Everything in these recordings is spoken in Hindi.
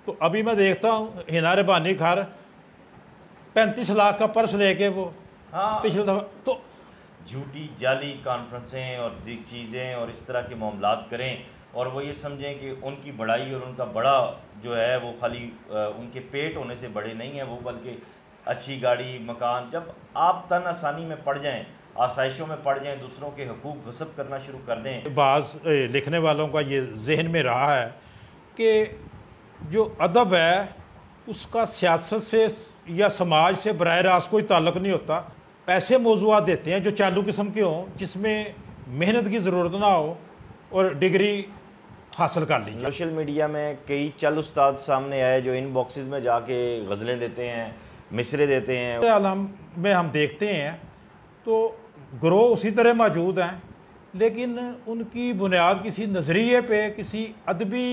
तो अभी मैं देखता हूँ हिना रबानी खार 35 लाख का पर्स लेके वो पिछले दफा तो झूठी जाली कॉन्फ्रेंसें और चीज़ें और इस तरह के मामलात करें और वो ये समझें कि उनकी बड़ाई और उनका बड़ा जो है वो खाली उनके पेट होने से बड़े नहीं हैं वो, बल्कि अच्छी गाड़ी मकान। जब आप तन आसानी में पड़ जाएं, आसाइशों में पड़ जाएं, दूसरों के हकूक़ गसब करना शुरू कर दें। बाज़ लिखने वालों का ये जहन में रहा है कि जो अदब है उसका सियासत से या समाज से बराह रास्त कोई ताल्लुक़ नहीं होता। ऐसे मौज़ूआत देते हैं जो चालू किस्म के हों, जिसमें मेहनत की ज़रूरत ना हो और डिग्री हासिल कर लीजिए। सोशल मीडिया में कई चल उस्ताद सामने आए जो इन बॉक्सेस में जाके गज़लें देते हैं, मिसरे देते हैं। आलम में हम देखते हैं तो ग्रोह उसी तरह मौजूद हैं, लेकिन उनकी बुनियाद किसी नज़रिए पे, किसी अदबी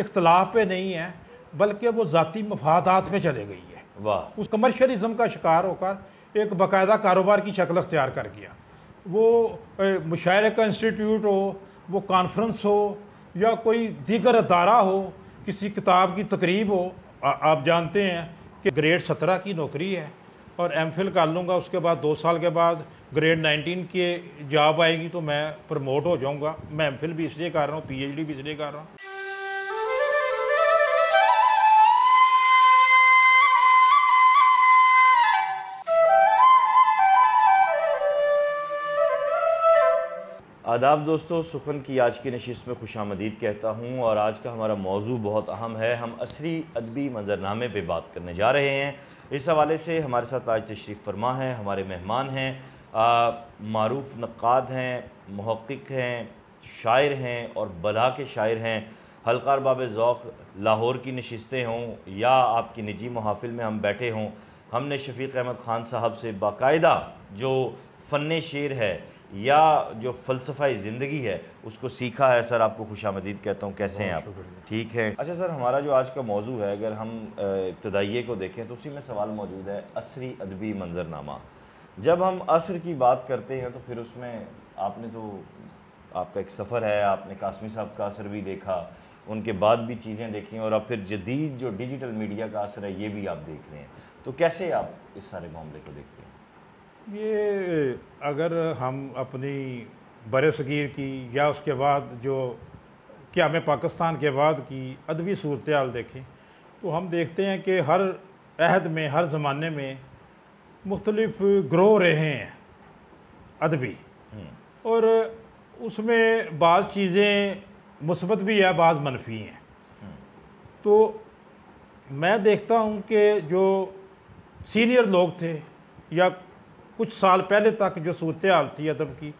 इख्तलाफ पे नहीं है, बल्कि वो ज़ाती मफादात पे चले गई है। वाह। उस कमर्शलिज़म का शिकार होकर एक बाकायदा कारोबार की शक्ल अख्तियार कर गया। वो मुशायरे का इंस्टीट्यूट हो, वो कॉन्फ्रेंस हो या कोई दीगर अदारा हो, किसी किताब की तकरीब हो। आप जानते हैं कि ग्रेड 17 की नौकरी है और एमफिल कर लूँगा, उसके बाद 2 साल के बाद ग्रेड 19 की जॉब आएगी तो मैं प्रमोट हो जाऊँगा। मैं एमफिल भी इसलिए कर रहा हूँ, PhD भी इसलिए कर रहा हूँ। आदाब दोस्तों, सुखन की आज की नशिस्त में खुशामदीद कहता हूँ और आज का हमारा मौजू बहुत अहम है। हम असरी अदबी मंजरनामे पे बात करने जा रहे हैं। इस हवाले से हमारे साथ आज तशरीफ़ फरमा है, हमारे मेहमान हैं, मारूफ नक्काद हैं, मुहक्किक हैं, शायर हैं और बला के शायर हैं। हल्का अरबाब ज़ौक़ लाहौर की नशिस्तें हों या आपकी निजी महफ़िल में हम बैठे हों, हमने शफ़ीक़ अहमद ख़ान साहब से बाकायदा जो फ़न शेर है या जो फ़लसफ़ा ज़िंदगी है उसको सीखा है। सर आपको खुशामदीद कहता हूँ, कैसे हैं आप? ठीक है। अच्छा सर, हमारा जो आज का मौजू है, अगर हम इब्तदाइये को देखें तो उसी में सवाल मौजूद है, असरी अदबी मंजरनामा। जब हम असर की बात करते हैं तो फिर उसमें आपने तो आपका एक सफ़र है, आपने कासमी साहब का असर भी देखा, उनके बाद भी चीज़ें देखी और अब फिर जदीद जो डिजिटल मीडिया का असर है ये भी आप देख रहे हैं, तो कैसे आप इस सारे मामले को देखते हैं? ये अगर हम अपनी बरसगीर की या उसके बाद जो क़याम पाकिस्तान के बाद की अदबी सूरत हाल देखें तो हम देखते हैं कि हर अहद में, हर ज़माने में मुख्तलिफ़ ग्रोह रहे हैं अदबी, और उसमें बाज़ चीज़ें मुस्बत भी है, बाज़ मनफी हैं। तो मैं देखता हूँ कि जो सीनियर लोग थे या कुछ साल पहले तक जो सूरत हाल थी अदब की,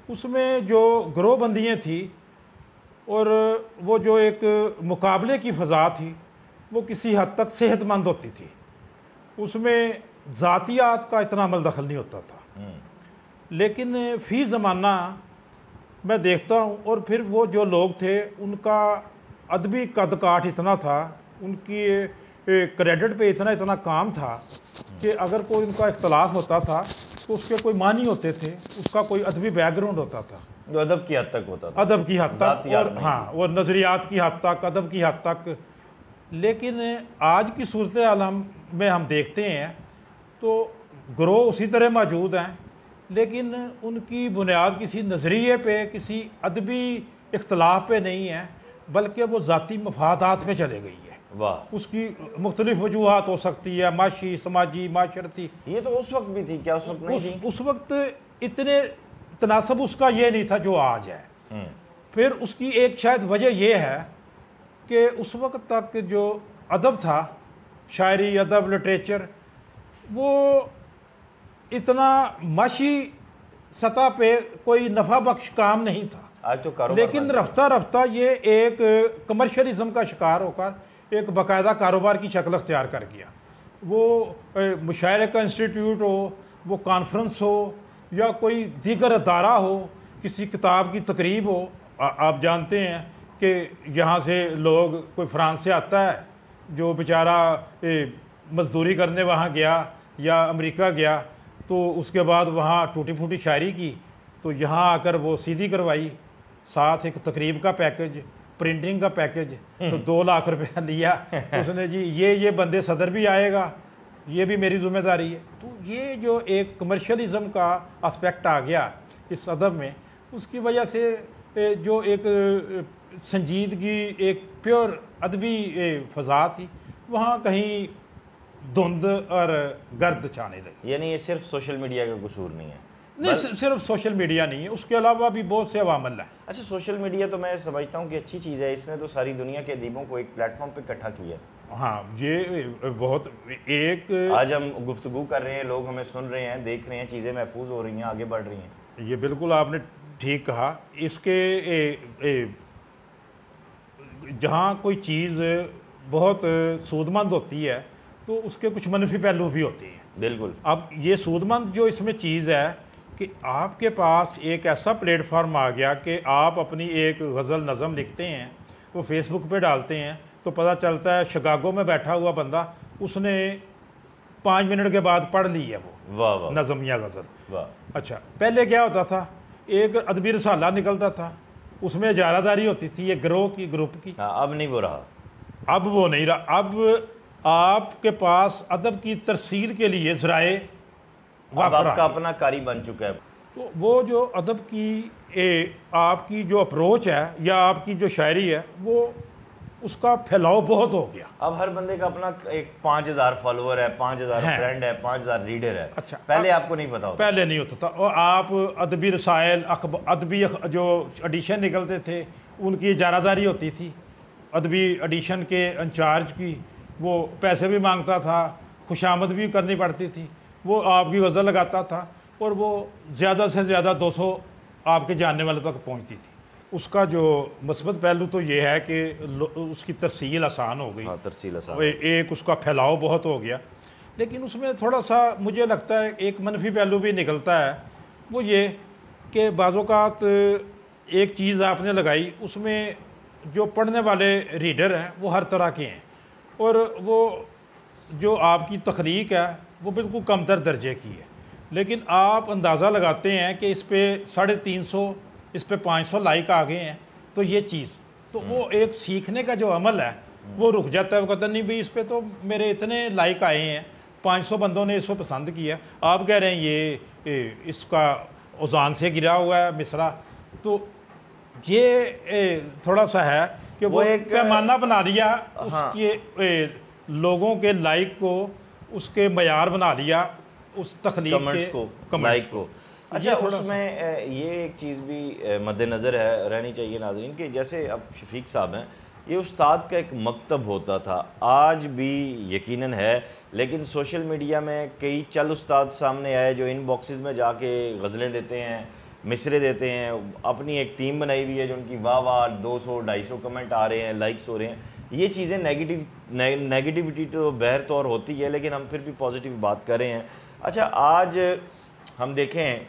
उसमें जो ग्रोहबंदियाँ थी और वो जो एक मुकाबले की फ़ज़ा थी वो किसी हद तक सेहतमंद होती थी। उसमें ज़ातियात का इतना अमल दखल नहीं होता था। लेकिन फ़ी ज़माना मैं देखता हूँ, और फिर वो जो लोग थे उनका अदबी कद काठ इतना था, उनकी क्रेडिट पे इतना काम था कि अगर कोई उनका इख्तलाफ होता था तो उसके कोई मानी होते थे, उसका कोई अदबी बैकग्राउंड होता था जो अदब की हद तक होता था, अदब की हद तक, और हाँ, वो नज़रियात की हद तक, अदब की हद तक। लेकिन आज की सूरत आलम में हम देखते हैं तो ग्रोह उसी तरह मौजूद हैं, लेकिन उनकी बुनियाद किसी नज़रिए पे, किसी अदबी इख्तलाफ पे नहीं है, बल्कि वो ज़ाती मफादात पे चले गई है। वाह। उसकी मुख्तलिफ वजूहात हो सकती है, माशी, समाजी, माशरती। ये तो उस वक्त भी थी, क्या उस वक्त नहीं थी? उस वक्त इतने तनासब उसका ये नहीं था जो आज है। फिर उसकी एक शायद वजह यह है कि उस वक्त तक जो अदब था, शायरी, अदब, लिटरेचर, वो इतना माशी सतह पे कोई नफ़ा बख्श काम नहीं था। आज तो लेकिन रफ्ता रफ्ता ये एक कमर्शलिज़म का शिकार होकर एक बाकायदा कारोबार की शक्ल अख्तियार कर गया। वो मुशायरे का इंस्टीट्यूट हो, वो कॉन्फ्रेंस हो या कोई दीगर अदारा हो, किसी किताब की तकरीब हो। आप जानते हैं कि यहाँ से लोग, कोई फ्रांस से आता है जो बेचारा मज़दूरी करने वहाँ गया या अमेरिका गया, तो उसके बाद वहाँ टूटी फूटी शायरी की, तो यहाँ आकर वो सीधी करवाई, साथ एक तकरीब का पैकेज, प्रिंटिंग का पैकेज तो 2 लाख रुपया लिया उसने जी, ये बंदे सदर भी आएगा, ये भी मेरी जिम्मेदारी है। तो ये जो एक कमर्शलिज्म का एस्पेक्ट आ गया इस अदब में, उसकी वजह से जो एक संजीदगी, एक प्योर अदबी फ़ज़ा थी, वहाँ कहीं धुंध और गर्द छाने लगी। यानी ये सिर्फ सोशल मीडिया का कसूर नहीं है? नहीं, सिर्फ सोशल मीडिया नहीं है, उसके अलावा भी बहुत से अवामल हैं। अच्छा, सोशल मीडिया तो मैं समझता हूँ कि अच्छी चीज़ है, इसने तो सारी दुनिया के अदीबों को एक प्लेटफॉर्म पे इकट्ठा किया। हाँ, ये बहुत एक आज हम गुफ्तगू कर रहे हैं, लोग हमें सुन रहे हैं, देख रहे हैं, चीज़ें महफूज हो रही हैं, आगे बढ़ रही हैं। ये बिल्कुल आपने ठीक कहा। इसके जहाँ कोई चीज़ बहुत सूदमंद होती है तो उसके कुछ मनफी पहलू भी होते हैं। बिल्कुल। अब ये सूदमंद जो इसमें चीज़ है कि आपके पास एक ऐसा प्लेटफॉर्म आ गया कि आप अपनी एक गज़ल नज़म लिखते हैं, वो फेसबुक पे डालते हैं, तो पता चलता है शिकागो में बैठा हुआ बंदा उसने 5 मिनट के बाद पढ़ ली है वो वाह वाह नज़म या गज़ल। वाह। अच्छा, पहले क्या होता था, एक अदबी रसाला निकलता था, उसमें इजारादारी होती थी एक गिरोह की, ग्रुप की। हाँ, अब नहीं वो रहा। अब वो नहीं रहा। अब आपके पास अदब की तरसील के लिए ज़राए अब आपका अपना कारी बन चुका है। तो वो जो अदब की आपकी जो अप्रोच है या आपकी जो शायरी है, वो उसका फैलाव बहुत हो गया। अब हर बंदे का अपना एक 5000 फॉलोअर है, 5000 फ्रेंड है, 5000 रीडर है। अच्छा, पहले आपको नहीं पता होता? पहले नहीं होता था। और आप अदबी रसायल, अदबी जो एडिशन निकलते थे, उनकी इजारादारी होती थी अदबी एडिशन के इंचार्ज की, वो पैसे भी मांगता था, खुशामद भी करनी पड़ती थी, वो आपकी गज़ल लगाता था और वो ज़्यादा से ज़्यादा 200 आपके जानने वाले तक पहुंचती थी। उसका जो मस्बत पहलू तो ये है कि उसकी तरसील आसान हो गई। हाँ, तरसील आसान। एक उसका फैलाव बहुत हो गया, लेकिन उसमें थोड़ा सा मुझे लगता है एक मनफी पहलू भी निकलता है, वो ये कि बाज़-औक़ात एक चीज़ आपने लगाई, उसमें जो पढ़ने वाले रीडर हैं वो हर तरह के हैं, और वो जो आपकी तख्लीक है वो बिल्कुल कमतर दर्जे की है, लेकिन आप अंदाज़ा लगाते हैं कि इस पर 350, इस पर 500 लाइक आ गए हैं, तो ये चीज़ तो वो एक सीखने का जो अमल है वो रुक जाता है। वो कहता नहीं भाई, इस पर तो मेरे इतने लाइक आए हैं, 500 बंदों ने इसको पसंद किया, आप कह रहे हैं ये इसका उजान से गिरा हुआ है मिसरा। तो ये थोड़ा सा है कि वो एक पैमाना बना लिया, हाँ, उसके लोगों के लाइक को उसके मयार बना लिया, उस तख्लीक कमेंट्स को, लाइक को। अच्छा, उसमें ये एक चीज़ भी मद्देनज़र है, रहनी चाहिए नाज़रीन, कि जैसे अब शफीक साहब हैं, ये उस्ताद का एक मकतब होता था, आज भी यकीनन है, लेकिन सोशल मीडिया में कई चल उस्ताद सामने आए जो इन बॉक्सेस में जाके गज़लें देते हैं, मिसरे देते हैं, अपनी एक टीम बनाई हुई है जो उनकी वाह वाह 200-250 कमेंट आ रहे हैं, लाइक्स हो रहे हैं। ये चीज़ें नेगेटिविटी तो बहर तौर होती है, लेकिन हम फिर भी पॉजिटिव बात कर रहे हैं। अच्छा, आज हम देखें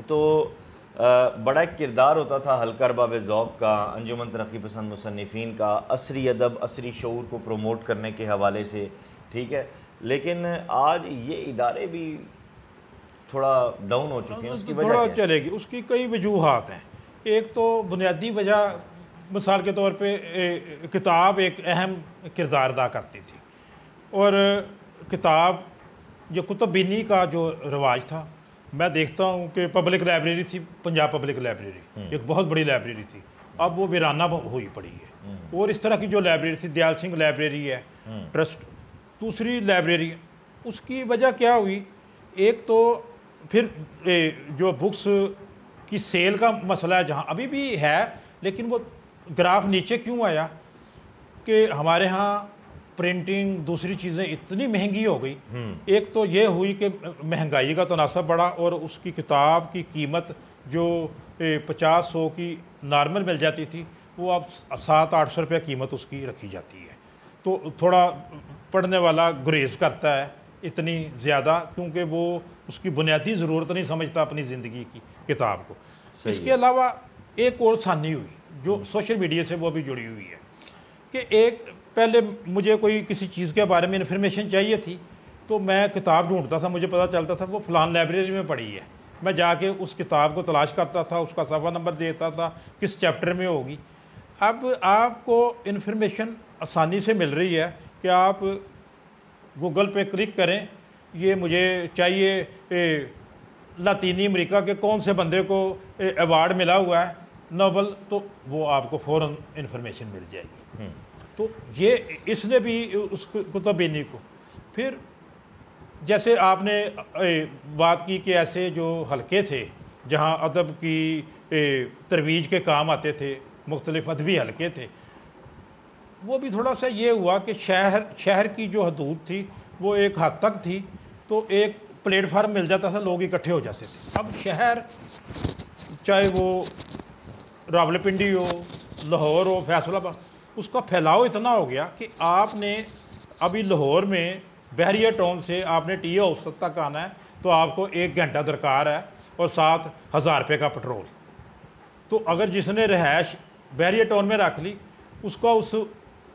तो बड़ा एक किरदार होता था हल्का अरबाब ज़ौक़ का, अंजुमन तरक्की पसंद मुसन्निफ़ीन का, असरी अदब, असरी शऊर को प्रमोट करने के हवाले से, ठीक है, लेकिन आज ये इदारे भी थोड़ा डाउन हो चुके हैं। उसकी वजह थोड़ा चलेगी, उसकी कई वजूहात हैं। एक तो बुनियादी वजह, मिसाल के तौर पे किताब एक अहम किरदार अदा करती थी, और किताब जो कुतुब-बीनी का जो रवाज था, मैं देखता हूँ कि पब्लिक लाइब्रेरी थी, पंजाब पब्लिक लाइब्रेरी एक बहुत बड़ी लाइब्रेरी थी, अब वो वीराना हुई पड़ी है। और इस तरह की जो लाइब्रेरी थी, दयाल सिंह लाइब्रेरी है ट्रस्ट, दूसरी लाइब्रेरी, उसकी वजह क्या हुई, एक तो फिर जो बुक्स की सेल का मसला है, जहाँ अभी भी है, लेकिन वो ग्राफ नीचे क्यों आया कि हमारे यहाँ प्रिंटिंग, दूसरी चीज़ें इतनी महंगी हो गई। एक तो ये हुई कि महंगाई का तनासब बढ़ा, और उसकी किताब की कीमत जो 50-100 की नॉर्मल मिल जाती थी, वो अब 700-800 रुपये कीमत उसकी रखी जाती है। तो थोड़ा पढ़ने वाला गुरेज करता है इतनी ज़्यादा, क्योंकि वो उसकी बुनियादी ज़रूरत नहीं समझता अपनी ज़िंदगी की किताब को। इसके अलावा एक और सानी हुई जो सोशल मीडिया से वो भी जुड़ी हुई है कि एक पहले मुझे कोई किसी चीज़ के बारे में इन्फॉर्मेशन चाहिए थी, तो मैं किताब ढूंढता था, मुझे पता चलता था वो फ़लान लाइब्रेरी में पड़ी है, मैं जाके उस किताब को तलाश करता था, उसका सफ़ा नंबर देखता था, किस चैप्टर में होगी। अब आपको इन्फॉर्मेशन आसानी से मिल रही है कि आप गूगल पे क्लिक करें, ये मुझे चाहिए लातीनी अमेरिका के कौन से बंदे को अवार्ड मिला हुआ है नोबल, तो वो आपको फ़ौरन इन्फॉर्मेशन मिल जाएगी। तो ये इसने भी उस कुतुबीनी को फिर जैसे आपने बात की कि ऐसे जो हलके थे जहाँ अदब की तरवीज के काम आते थे, मुख्तलिफ अदबी हलके थे, वो भी थोड़ा सा ये हुआ कि शहर की जो हदूद थी वो एक हद तक थी, तो एक प्लेटफार्म मिल जाता था, लोग इकट्ठे हो जाते थे। अब शहर चाहे वो रावलपिंडी हो, लाहौर हो, फैसलाबाद, उसका फैलाव इतना हो गया कि आपने अभी लाहौर में बहरिया टाउन से आपने टी हाउस तक आना है तो आपको 1 घंटा दरकार है और 7,000 रुपये का पेट्रोल। तो अगर जिसने रहायश बहरिया टाउन में रख ली, उसका उस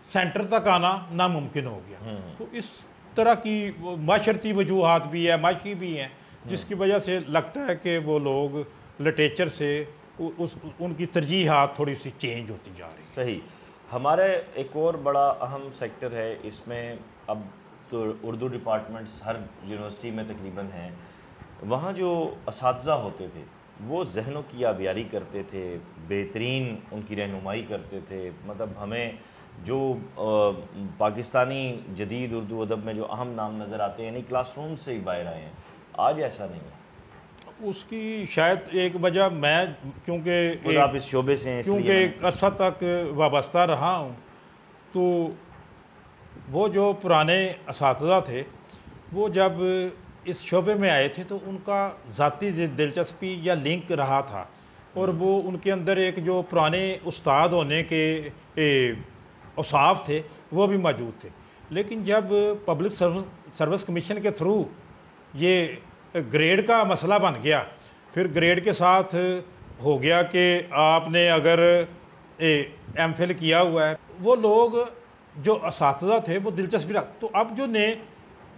सेंटर तक आना नामुमकिन हो गया। तो इस तरह की माशरती वजूहात भी है, माशी भी हैं, जिसकी वजह से लगता है कि वो लोग लिटरेचर से उनकी तरजीहात थोड़ी सी चेंज होती जा रही है। सही। हमारे एक और बड़ा अहम सेक्टर है इसमें, अब तो उर्दू डिपार्टमेंट्स हर यूनिवर्सिटी में तकरीबन हैं, वहाँ जो असातिज़ा होते थे वो जहनों की आबियारी करते थे, बेहतरीन उनकी रहनुमाई करते थे। मतलब हमें जो पाकिस्तानी जदीद उर्दू अदब में जो अहम नाम नज़र आते हैं, यानी क्लासरूम से ही बाहर आए हैं, आज ऐसा नहीं है। उसकी शायद एक वजह मैं क्योंकि आप इस शोबे से हैं, क्योंकि एक अरसा तक वाबस्ता रहा हूँ, तो वो जो पुराने असातिज़ा थे वो जब इस शोबे में आए थे तो उनका ज़ाती दिलचस्पी या लिंक रहा था, और वो उनके अंदर एक जो पुराने उस्ताद होने के औसाफ थे वो भी मौजूद थे। लेकिन जब पब्लिक सर्विस कमीशन के थ्रू ये ग्रेड का मसला बन गया, फिर ग्रेड के साथ हो गया कि आपने अगर एमफिल किया हुआ है, वो लोग जो असातिज़ा थे वो दिलचस्पी रख, तो अब जो ने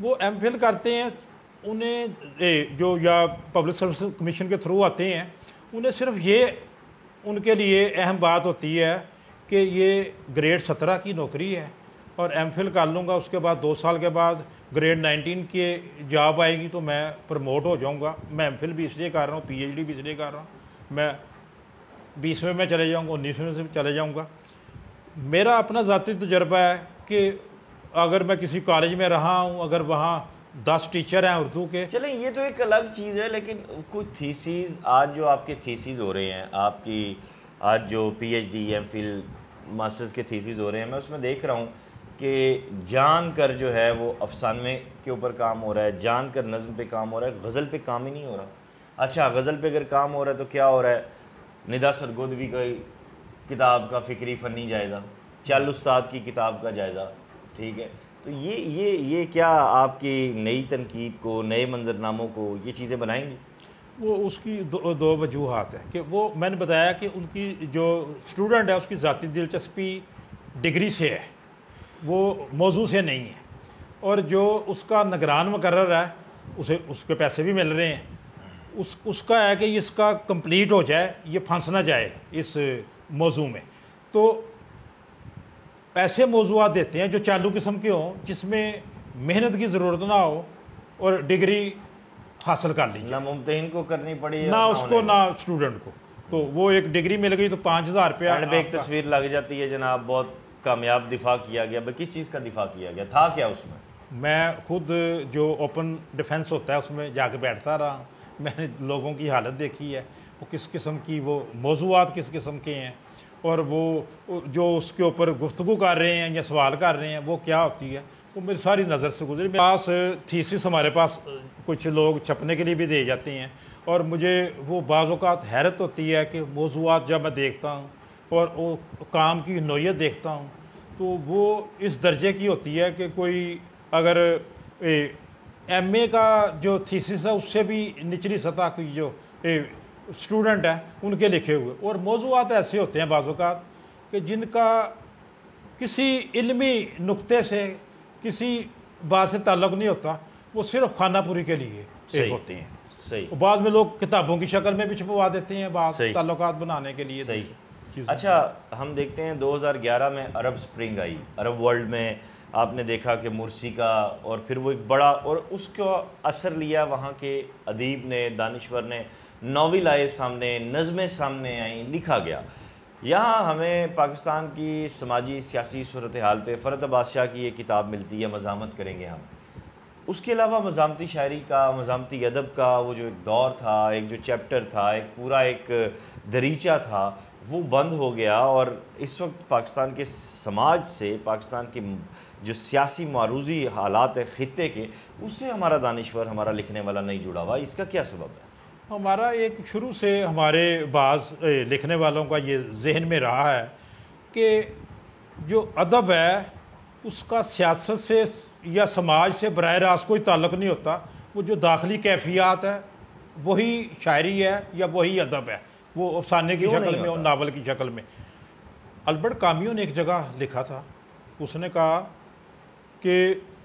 वो एमफिल करते हैं उन्हें जो या पब्लिक सर्विस कमीशन के थ्रू आते हैं, उन्हें सिर्फ ये उनके लिए अहम बात होती है कि ये ग्रेड 17 की नौकरी है और एमफिल कर लूँगा, उसके बाद 2 साल के बाद ग्रेड 19 के जॉब आएगी तो मैं प्रमोट हो जाऊँगा। मैं एमफिल भी इसलिए कर रहा हूँ, पीएचडी भी इसलिए कर रहा हूँ, मैं 20वें में चले जाऊँगा, 19वें से चले जाऊँगा। मेरा अपना ज़ाती तजर्बा है कि अगर मैं किसी कॉलेज में रहा हूँ, अगर वहाँ 10 टीचर हैं उर्दू के, चलें ये तो एक अलग चीज़ है, लेकिन कुछ थीसीज आज जो आपके थीसीज हो रहे हैं, आपकी आज जो पीएचडी एमफिल मास्टर्स के थीसीज हो रहे हैं, मैं उसमें देख रहा हूँ कि जान कर जो है वो अफसाने के ऊपर काम हो रहा है, जान कर नज़्म पे काम हो रहा है, गज़ल पे काम ही नहीं हो रहा। अच्छा, गज़ल पे अगर काम हो रहा है तो क्या हो रहा है, निदा सरगोदवी की किताब का फ़िक्री फ़नी जायज़ा, चल उस्ताद की किताब का जायज़ा, ठीक है। तो ये क्या आपकी नई तनकीद को, नए मंजरनामों को ये चीज़ें बनाएंगी? वो उसकी दो वजूहात है कि वो मैंने बताया कि उनकी जो स्टूडेंट है उसकी ज़ाती दिलचस्पी डिग्री से है, वो मौजू से नहीं है, और जो उसका निगरान मुकर्रर है उसे उसके पैसे भी मिल रहे हैं, उसका है कि इसका कंप्लीट हो जाए, ये फंस ना जाए इस मौजू में। तो ऐसे मौजूआत देते हैं जो चालू किस्म के हों, जिसमें मेहनत की ज़रूरत ना हो और डिग्री हासिल कर लीजिए, ना मुमतहिन को करनी पड़ी ना उसको ना स्टूडेंट को। तो वो एक डिग्री मिल गई तो 5,000 रुपया एक तस्वीर लग जाती है जनाब, बहुत कामयाब दिफा किया गया। भाई किस चीज़ का दिफा किया गया था, क्या उसमें? मैं खुद जो ओपन डिफेंस होता है उसमें जाके बैठता रहा हूँ, मैंने लोगों की हालत देखी है, वो किस किस्म की वो मौजूआत किस किस्म के हैं, और वो जो उसके ऊपर गुफ्तगू कर रहे हैं या सवाल कर रहे हैं वो क्या होती है, वो मेरी सारी नज़र से गुजरी। मेरे पास थीसिस हमारे पास कुछ लोग छपने के लिए भी दे जाते हैं, और मुझे वो बाज़ औक़ात हैरत होती है कि मौजूआत जब मैं देखता हूँ और वो काम की नौयत देखता हूँ तो वो इस दर्जे की होती है कि कोई अगर एमए का जो थीसिस है उससे भी निचली सतह की जो स्टूडेंट हैं उनके लिखे हुए, और मौजूआत ऐसे होते हैं बाज़ औक़ात कि जिनका किसी इल्मी नुक्ते से किसी बात से ताल्लुक़ नहीं होता, वो सिर्फ खानापुरी के लिए होते हैं। सही। बाद में लोग किताबों की शक्ल में भी छपवा देते हैं, बात ताल्लुकात बनाने के लिए। सही। चीज़ों। अच्छा, हम देखते हैं 2011 में अरब स्प्रिंग आई, अरब वर्ल्ड में आपने देखा कि मुर्सी का, और फिर वो एक बड़ा, और उसका असर लिया वहाँ के अदीब ने, दानिश्वर ने, नॉवेल आए सामने, नज़में सामने आई, लिखा गया। यहाँ हमें पाकिस्तान की समाजी सियासी सूरत हाल पे फ़रहत बादशाह की एक किताब मिलती है, मज़ामत करेंगे हम। उसके अलावा मज़ामती शायरी का, मज़ामती अदब का वो जो एक दौर था, एक जो चैप्टर था, एक पूरा एक दरीचा था, वो बंद हो गया। और इस वक्त पाकिस्तान के समाज से, पाकिस्तान के जो सियासी मारूजी हालात है ख़ित्ते के, उससे हमारा दानिश्वर, हमारा लिखने वाला नहीं जुड़ा हुआ। इसका क्या सबब है? हमारा एक शुरू से हमारे बाज़ लिखने वालों का ये जहन में रहा है कि जो अदब है उसका सियासत से या समाज से बराह रास्त कोई ताल्लुक़ नहीं होता। वो जो दाखिली कैफियत है वही शायरी है या वही अदब है, वो अफसाने की शक्ल में और नावल की शक्ल में। अल्बर्ट काम्यू ने एक जगह लिखा था, उसने कहा कि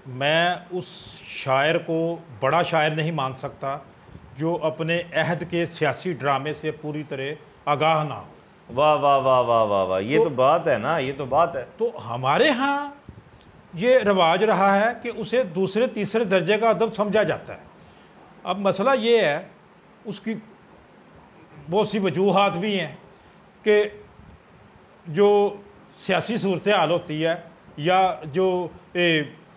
मैं उस शायर को बड़ा शायर नहीं मान सकता जो अपने अहद के सियासी ड्रामे से पूरी तरह आगाह ना हो। वाह वाह वाह वाह वाह वाह, ये तो बात है ना, ये तो बात है। तो हमारे यहाँ ये रवाज रहा है कि उसे दूसरे तीसरे दर्जे का अदब समझा जाता है। अब मसला ये है, उसकी बहुत सी वजूहात भी हैं कि जो सियासी सूरत हाल होती है या जो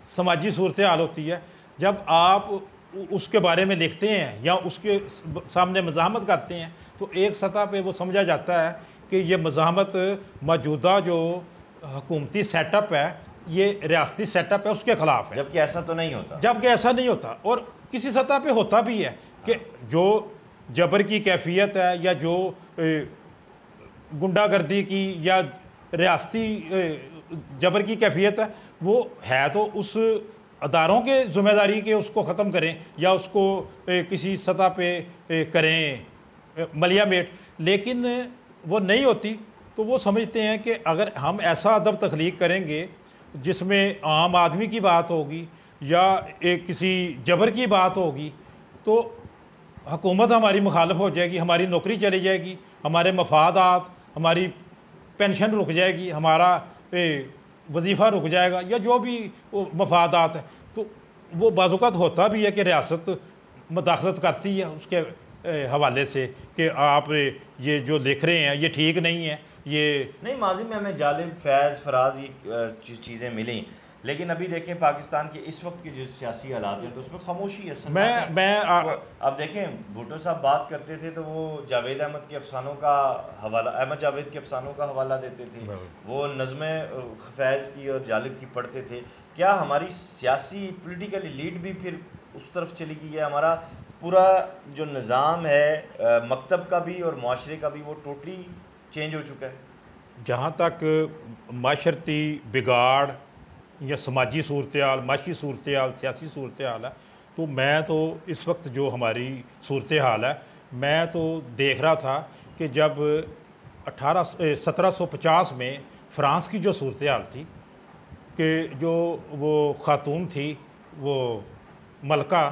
समाजी सूरत हाल होती है, जब आप उसके बारे में लिखते हैं या उसके सामने मज़ाहमत करते हैं तो एक सतह पे वो समझा जाता है कि ये मज़ाहमत मौजूदा जो हुकूमती सेटअप है, ये रियासती सेटअप है, उसके ख़िलाफ़ है। जबकि ऐसा तो नहीं होता। जबकि ऐसा नहीं होता, और किसी सतह पे होता भी है कि जो जबर की कैफियत है या जो गुंडागर्दी की या रियासती जबर की कैफियत है, वो है तो उस अदारों के ज़िम्मेदारी के उसको ख़त्म करें या उसको किसी सतह पे करें मलियामेट, लेकिन वो नहीं होती। तो वो समझते हैं कि अगर हम ऐसा अदब तख्लीक करेंगे जिसमें आम आदमी की बात होगी या एक किसी जबर की बात होगी, तो हुकूमत हमारी मुखालफ हो जाएगी, हमारी नौकरी चली जाएगी, हमारे मफादात, हमारी पेंशन रुक जाएगी, हमारा वजीफ़ा रुक जाएगा या जो भी मफादात है। तो वो बाज़-औक़ात होता भी है कि रियासत मुदाखलत करती है उसके हवाले से कि आप ये जो लिख रहे हैं ये ठीक नहीं है। ये नहीं, माजी में हमें जालिब, फैज़, फराज ये चीज़ें मिली, लेकिन अभी देखें पाकिस्तान के इस वक्त की जो सियासी हालात हैं तो उसमें खामोशी है। अब देखें, भुट्टो साहब बात करते थे तो वो जावेद अहमद के अफसानों का हवाला, अहमद जावेद के अफसानों का हवाला देते थे, वो नज़में फैज़ की और जालिब की पढ़ते थे। क्या हमारी सियासी पोलिटिकल लीड भी फिर उस तरफ चली गई है? हमारा पूरा जो निज़ाम है मकतब का भी और माशरे का भी, वो टोटली चेंज हो चुका है। जहाँ तक माशरती बिगाड़ या समाजी सूरत हाल, माशी सूरत हाल, सियासी सूरत हाल है, तो मैं तो इस वक्त जो हमारी सूरत हाल है, मैं तो देख रहा था कि जब 1750 में फ़्रांस की जो सूरत हाल थी कि जो वो ख़ातून थी, वो मलका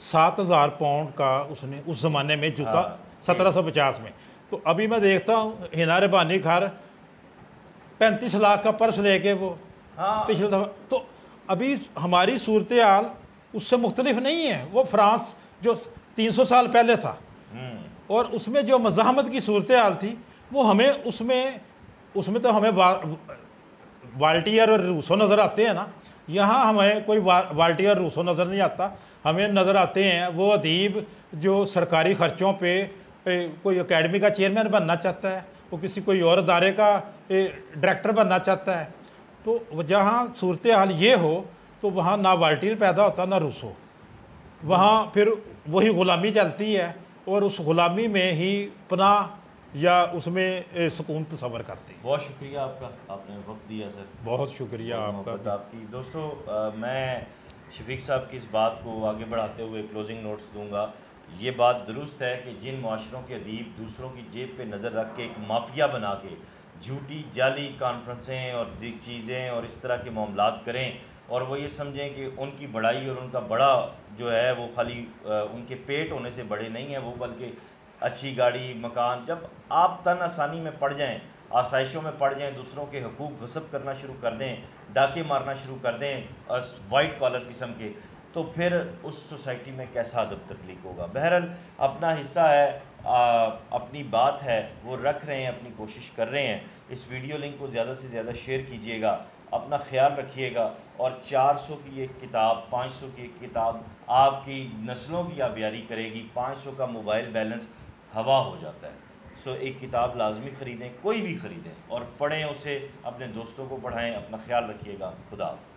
7,000 पाउंड का उसने उस ज़माने में जूता 1750 में। तो अभी मैं देखता हूँ हिना रबानी घर 35 लाख का पर्स लेके वो पिछले दफ़ा। तो अभी हमारी सूरत हाल उससे मुख्तलिफ नहीं है। वो फ्रांस जो 300 साल पहले था और उसमें जो मज़ाहमत की सूरत हाल थी वो हमें उसमें तो हमें वाल्टियर और रूसो नज़र आते हैं ना। यहाँ हमें कोई वाल्टियर रूसो नज़र नहीं आता। हमें नज़र आते हैं वो अदीब जो सरकारी ख़र्चों पे कोई एकेडमी का चेयरमैन बनना चाहता है, वो किसी कोई और अदारे का डायरेक्टर बनना चाहता है। तो जहाँ सूरत हाल ये हो तो वहाँ ना वाल्टियर पैदा होता ना रूसो, वहाँ फिर वही ग़ुलामी चलती है और उस ग़ुलामी में ही पनाह या उसमें सुकून तसव्वुर करते हैं। बहुत शुक्रिया आपका, आपने वक्त दिया सर। बहुत शुक्रिया आपका आपकी। दोस्तों, मैं शफीक साहब की इस बात को आगे बढ़ाते हुए क्लोजिंग नोट्स दूंगा। ये बात दुरुस्त है कि जिन माशरों के अदीब दूसरों की जेब पे नज़र रख के एक माफिया बना के झूठी जाली कॉन्फ्रेंसें और चीज़ें और इस तरह के मामलात करें और वो ये समझें कि उनकी बड़ाई और उनका बड़ा जो है वो खाली उनके पेट होने से बड़े नहीं हैं, वो बल्कि अच्छी गाड़ी, मकान, जब आप तन आसानी में पड़ जाएं आसाइशों में पड़ जाएं, दूसरों के हकूक़ गसब करना शुरू कर दें, डाके मारना शुरू कर दें वाइट कॉलर किस्म के, तो फिर उस सोसाइटी में कैसा अदब तख्लीक होगा। बहरहाल अपना हिस्सा है, अपनी बात है वो रख रहे हैं, अपनी कोशिश कर रहे हैं। इस वीडियो लिंक को ज़्यादा से ज़्यादा शेयर कीजिएगा, अपना ख्याल रखिएगा। और 400 की एक किताब, 500 की एक किताब आपकी नस्लों की आबियारी करेगी। 500 का मोबाइल बैलेंस हवा हो जाता है। सो एक किताब लाजमी ख़रीदें, कोई भी ख़रीदें और पढ़ें उसे, अपने दोस्तों को पढ़ाएं। अपना ख्याल रखिएगा। खुदा हाफ़िज़।